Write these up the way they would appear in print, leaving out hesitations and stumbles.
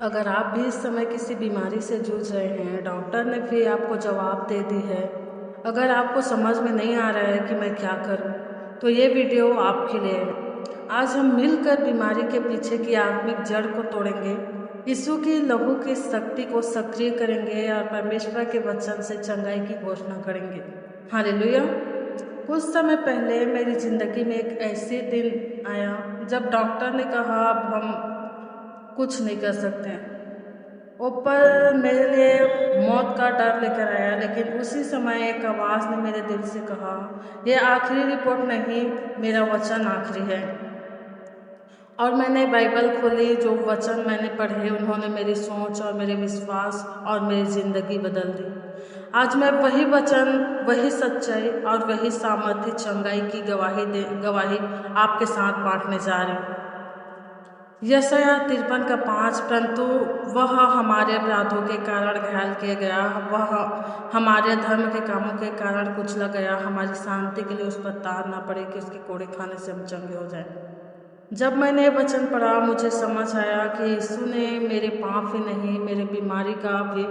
अगर आप भी इस समय किसी बीमारी से जूझ रहे हैं, डॉक्टर ने भी आपको जवाब दे दी है, अगर आपको समझ में नहीं आ रहा है कि मैं क्या करूं, तो ये वीडियो आपके लिए है। आज हम मिलकर बीमारी के पीछे की आत्मिक जड़ को तोड़ेंगे, यीशु की लहू की शक्ति को सक्रिय करेंगे और परमेश्वर के वचन से चंगाई की घोषणा करेंगे। हालेलुया। कुछ समय पहले मेरी जिंदगी में एक ऐसे दिन आया जब डॉक्टर ने कहा अब हम कुछ नहीं कर सकते हैं। ऊपर मेरे लिए मौत का डर लेकर आया, लेकिन उसी समय एक आवाज़ ने मेरे दिल से कहा, यह आखिरी रिपोर्ट नहीं, मेरा वचन आखिरी है। और मैंने बाइबल खोली, जो वचन मैंने पढ़े उन्होंने मेरी सोच और मेरे विश्वास और मेरी ज़िंदगी बदल दी। आज मैं वही वचन, वही सच्चाई और वही सामर्थ्य चंगाई की गवाही आपके साथ बांटने जा रही हूँ। यशायाह 53 का 5, परंतु वह हमारे अपराधों के कारण घायल किया गया, वह हमारे धर्म के कामों के कारण कुचला गया, हमारी शांति के लिए उस पर तार ना पड़े कि उसके कोड़े खाने से हम चंगे हो जाएं। जब मैंने ये वचन पढ़ा, मुझे समझ आया कि यीशु ने मेरे पाप ही नहीं, मेरे बीमारी का भी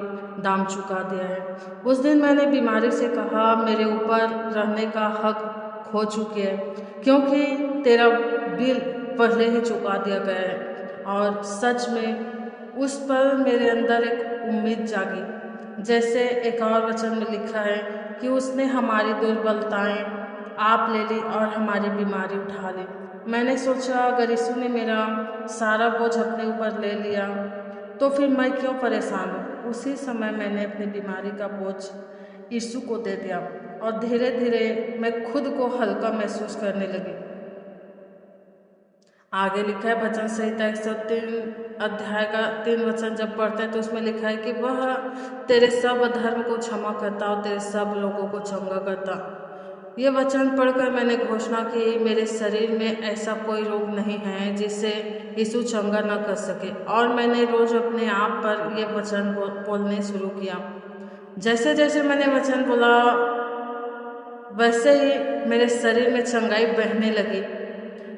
दाम चुका दिया है। उस दिन मैंने बीमारी से कहा, मेरे ऊपर रहने का हक खो चुकी है, क्योंकि तेरा बिल पहले ही चुका दिया गया है। और सच में उस पर मेरे अंदर एक उम्मीद जागी। जैसे एक और वचन में लिखा है कि उसने हमारी दुर्बलताएं आप ले ली और हमारी बीमारी उठा ली। मैंने सोचा, अगर यीशु ने मेरा सारा बोझ अपने ऊपर ले लिया तो फिर मैं क्यों परेशान हूँ। उसी समय मैंने अपनी बीमारी का बोझ यीशु को दे दिया और धीरे धीरे मैं खुद को हल्का महसूस करने लगी। आगे लिखा है भजन संहिता 103 अध्याय का 3 वचन जब पढ़ते हैं तो उसमें लिखा है कि वह तेरे सब अधर्म को क्षमा करता और तेरे सब लोगों को चंगा करता। ये वचन पढ़कर मैंने घोषणा की, मेरे शरीर में ऐसा कोई रोग नहीं है जिसे यीशु चंगा न कर सके। और मैंने रोज अपने आप पर यह वचन बोलने शुरू किया। जैसे जैसे मैंने वचन बोला, वैसे ही मेरे शरीर में चंगाई बहने लगी,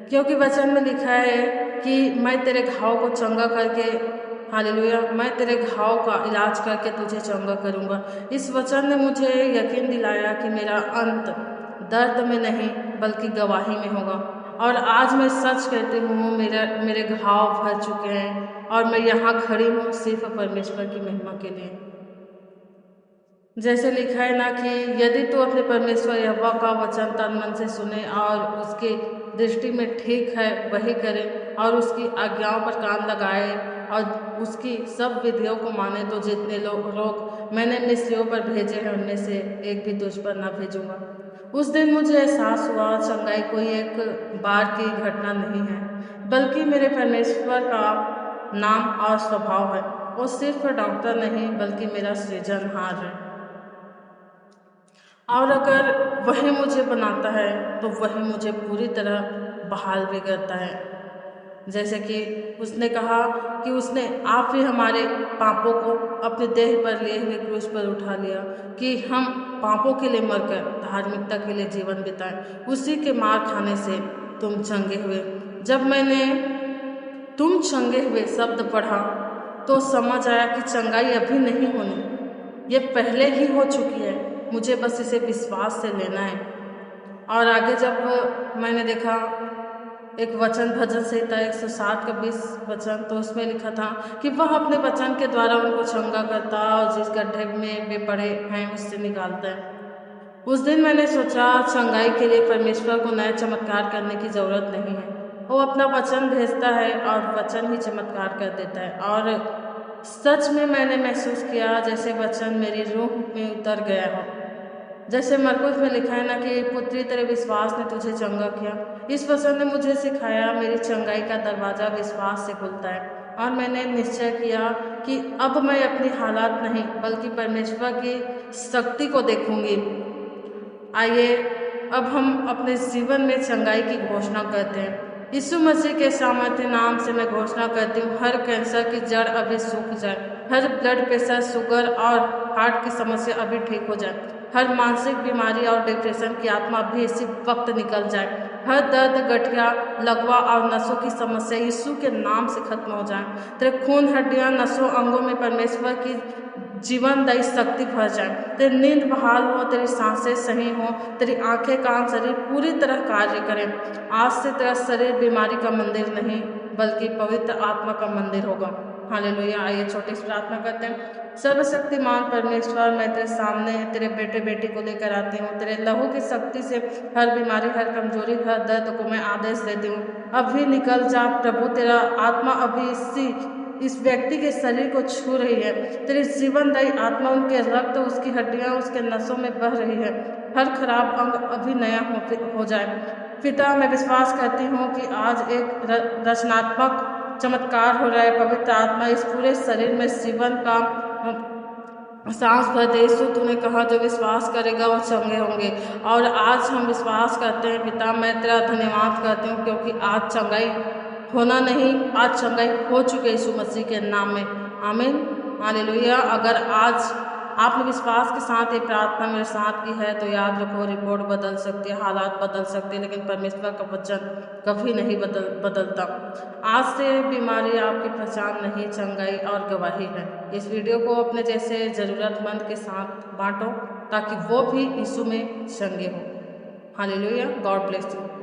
क्योंकि वचन में लिखा है कि मैं तेरे घाव को चंगा करके, हालेलुया, मैं तेरे घाव का इलाज करके तुझे चंगा करूंगा। इस वचन ने मुझे यकीन दिलाया कि मेरा अंत दर्द में नहीं बल्कि गवाही में होगा। और आज मैं सच कहती हूँ, मेरे घाव भर चुके हैं और मैं यहाँ खड़ी हूँ सिर्फ परमेश्वर की महिमा के लिए। जैसे लिखा है ना कि यदि तू अपने परमेश्वर यहोवा का वचन तन मन से सुने और उसकी दृष्टि में ठीक है वही करे और उसकी आज्ञाओं पर कान लगाए और उसकी सब विधियों को माने, तो जितने लोग मैंने मिस्रियों पर भेजे हैं उनमें से एक भी तुझ पर न भेजूंगा। उस दिन मुझे एहसास हुआ, चंगाई कोई एक बार की घटना नहीं है, बल्कि मेरे परमेश्वर का नाम और स्वभाव है। वो सिर्फ डॉक्टर नहीं बल्कि मेरा सृजनहार है। और अगर वही मुझे बनाता है तो वही मुझे पूरी तरह बहाल भी करता है। जैसे कि उसने कहा कि उसने आप ही हमारे पापों को अपने देह पर लिए हुए क्रूस पर उठा लिया, कि हम पापों के लिए मरकर धार्मिकता के लिए जीवन बिताएं। उसी के मार खाने से तुम चंगे हुए। जब मैंने तुम चंगे हुए शब्द पढ़ा तो समझ आया कि चंगाई अभी नहीं होनी, ये पहले ही हो चुकी है। मुझे बस इसे विश्वास से लेना है। और आगे जब मैंने देखा एक वचन, भजन संहिता 107 का 20 वचन, तो उसमें लिखा था कि वह अपने वचन के द्वारा उनको चंगा करता और जिस गड्ढे में वे पड़े हैं उससे निकालता है। उस दिन मैंने सोचा, चंगाई के लिए परमेश्वर को नया चमत्कार करने की जरूरत नहीं है। वो अपना वचन भेजता है और वचन ही चमत्कार कर देता है। और सच में मैंने महसूस किया जैसे वचन मेरी रूह में उतर गया हो। जैसे मरकुस में लिखा है ना कि पुत्री तेरे विश्वास ने तुझे चंगा किया। इस वचन ने मुझे सिखाया मेरी चंगाई का दरवाजा विश्वास से खुलता है। और मैंने निश्चय किया कि अब मैं अपनी हालात नहीं बल्कि परमेश्वर की शक्ति को देखूंगी। आइए अब हम अपने जीवन में चंगाई की घोषणा करते हैं। यीशु मसीह के सामर्थ्य नाम से मैं घोषणा करती हूँ, हर कैंसर की जड़ अभी सूख जाए, हर ब्लड प्रेशर, शुगर और हार्ट की समस्या अभी ठीक हो जाए, हर मानसिक बीमारी और डिप्रेशन की आत्मा भी इसी वक्त निकल जाए। हर दर्द, गठिया, लकवा और नसों की समस्या यीशु के नाम से खत्म हो जाए। तेरे खून, हड्डियां, नसों, अंगों में परमेश्वर की जीवनदायी शक्ति भर जाए। तेरी नींद बहाल हो, तेरी सांसें सही हो, तेरी आंखें, कान, शरीर पूरी तरह कार्य करें। आज से तेरा शरीर बीमारी का मंदिर नहीं बल्कि पवित्र आत्मा का मंदिर होगा। हालेलुया। आइए छोटी सी प्रार्थना करते हैं। सर्वशक्तिमान परमेश्वर, मैं तेरे सामने तेरे बेटे बेटी को लेकर आती हूँ। तेरे लहू की शक्ति से हर बीमारी, हर कमजोरी, हर दर्द को मैं आदेश देती हूँ, अभी निकल जा प्रभु। तेरा आत्मा अभी इस व्यक्ति के शरीर को छू रही है। तेरी जीवनदायी आत्मा उनके रक्त, उसकी हड्डियां, उसके नसों में बह रही है। हर खराब अंग अभी नया हो जाए। पिता, मैं विश्वास करती हूँ कि आज एक रचनात्मक चमत्कार हो रहा है। पवित्र आत्मा इस पूरे शरीर में जीवन का सांस भर दे। यीशु, तूने कहा जो विश्वास करेगा वो चंगे होंगे, और आज हम विश्वास करते हैं। पिता, मैं तेरा धन्यवाद करती हूँ क्योंकि आज चंगाई होना नहीं, आज चंगाई हो चुके यीशु मसीह के नाम में। आमीन। हालेलुया। अगर आज आपने विश्वास के साथ ये प्रार्थना मेरे साथ की है तो याद रखो, रिपोर्ट बदल सकती है, हालात बदल सकते हैं, लेकिन परमेश्वर का वचन कभी नहीं बदलता। आज से बीमारी आपकी पहचान नहीं, चंगाई और गवाही है। इस वीडियो को अपने जैसे ज़रूरतमंद के साथ बांटो ताकि वो भी यीशु में चंगे हो। हालेलुया। God bless you.